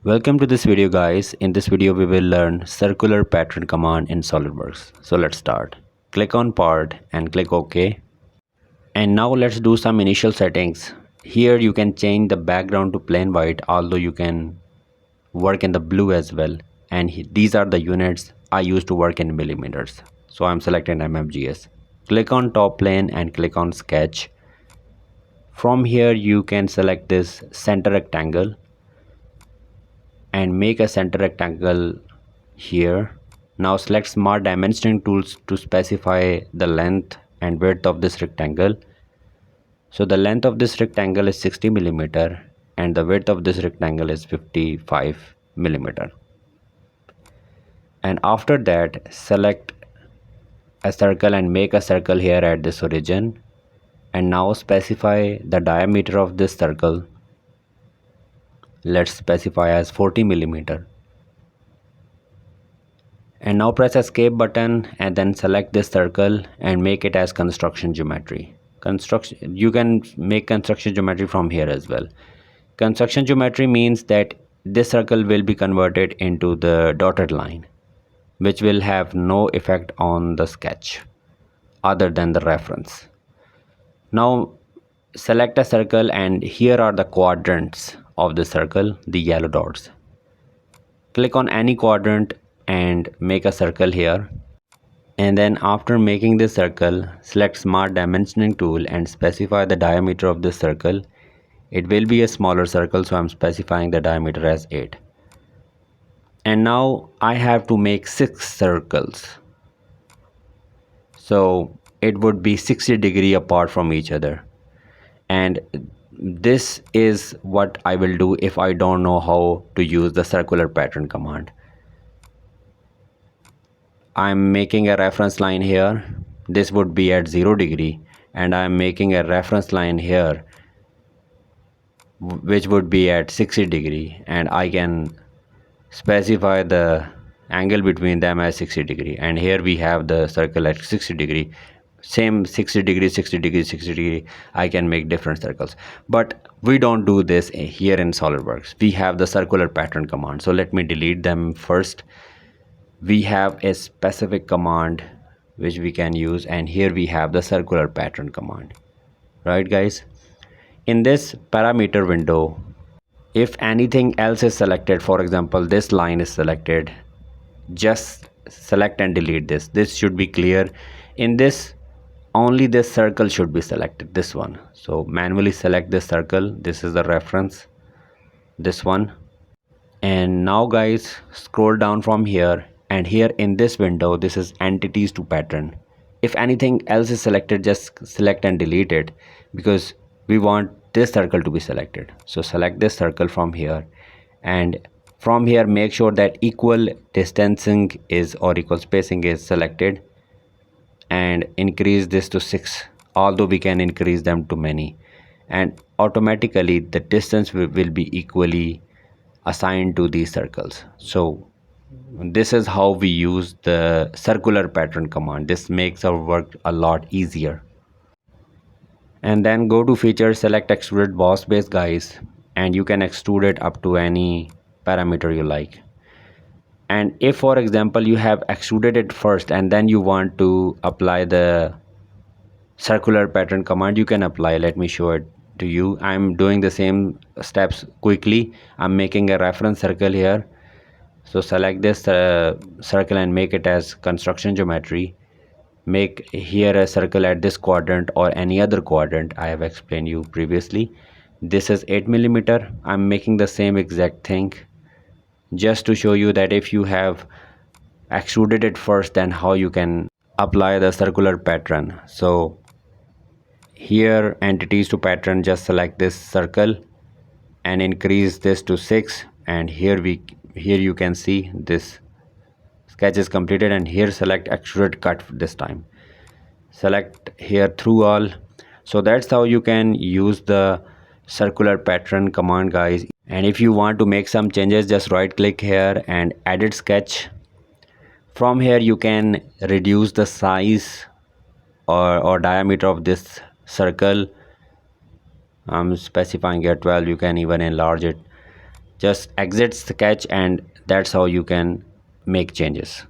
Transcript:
Welcome to this video guys. In this video we will learn circular pattern command in SOLIDWORKS. So let's start. Click on part and click OK. And now let's do some initial settings. Here you can change the background to plain white, although you can work in the blue as well. And these are the units I use to work in millimeters. So I'm selecting mmgs. Click on top plane and click on sketch. From here you can select this center rectangle and make a center rectangle here. Now select smart dimensioning tools to specify the length and width of this rectangle. So the length of this rectangle is 60 millimeter and the width of this rectangle is 55 millimeter. And after that select a circle and make a circle here at this origin, and now specify the diameter of this circle. Let's specify as 40 millimeter. And now press escape button and then select this circle and make it as construction geometry. You can make construction geometry from here as well. Construction geometry means that this circle will be converted into the dotted line, which will have no effect on the sketch other than the reference. Now select a circle and here are the quadrants of the circle, the yellow dots. Click on any quadrant and make a circle here. And then after making this circle, select smart dimensioning tool and specify the diameter of this circle. It will be a smaller circle, so I'm specifying the diameter as 8. And now I have to make 6 circles. So it would be 60 degrees apart from each other. And this is what I will do if I don't know how to use the circular pattern command. I'm making a reference line here. This would be at 0 degree, and I'm making a reference line here which would be at 60 degree, and I can specify the angle between them as 60 degree. And here we have the circle at 60 degree. Same 60 degree, 60 degree, 60 degree. I can make different circles, but we don't do this here in SOLIDWORKS. We have the circular pattern command. So let me delete them first. We have a specific command which we can use, and here we have the circular pattern command. Right guys, in this parameter window, if anything else is selected, for example this line is selected, just select and delete this. This should be clear. In this, only this circle should be selected, this one. So manually select this circle. This is the reference, this one. And now guys, scroll down from here, and here in this window, this is entities to pattern. If anything else is selected, just select and delete it, because we want this circle to be selected. So select this circle from here, and from here make sure that equal distancing is, or equal spacing is selected, and increase this to 6, although we can increase them to many, and automatically the distance will be equally assigned to these circles. So this is how we use the circular pattern command. This makes our work a lot easier. And then go to features, select extruded boss base guys, and you can extrude it up to any parameter you like. And if for example you have extruded it first and then you want to apply the circular pattern command, you can apply. Let me show it to you. I'm doing the same steps quickly. I'm making a reference circle here. So select this circle and make it as construction geometry. Make here a circle at this quadrant or any other quadrant I have explained you previously. This is 8 millimeter. I'm making the same exact thing just to show you that if you have extruded it first, then how you can apply the circular pattern. So here, entities to pattern, just select this circle and increase this to 6, and here you can see this sketch is completed. And here select extrude cut. This time select here through all. So that's how you can use the circular pattern command guys. And if you want to make some changes, just right click here and edit sketch. From here you can reduce the size or diameter of this circle. I'm specifying here 12. You can even enlarge it. just exit sketch, and that's how you can make changes.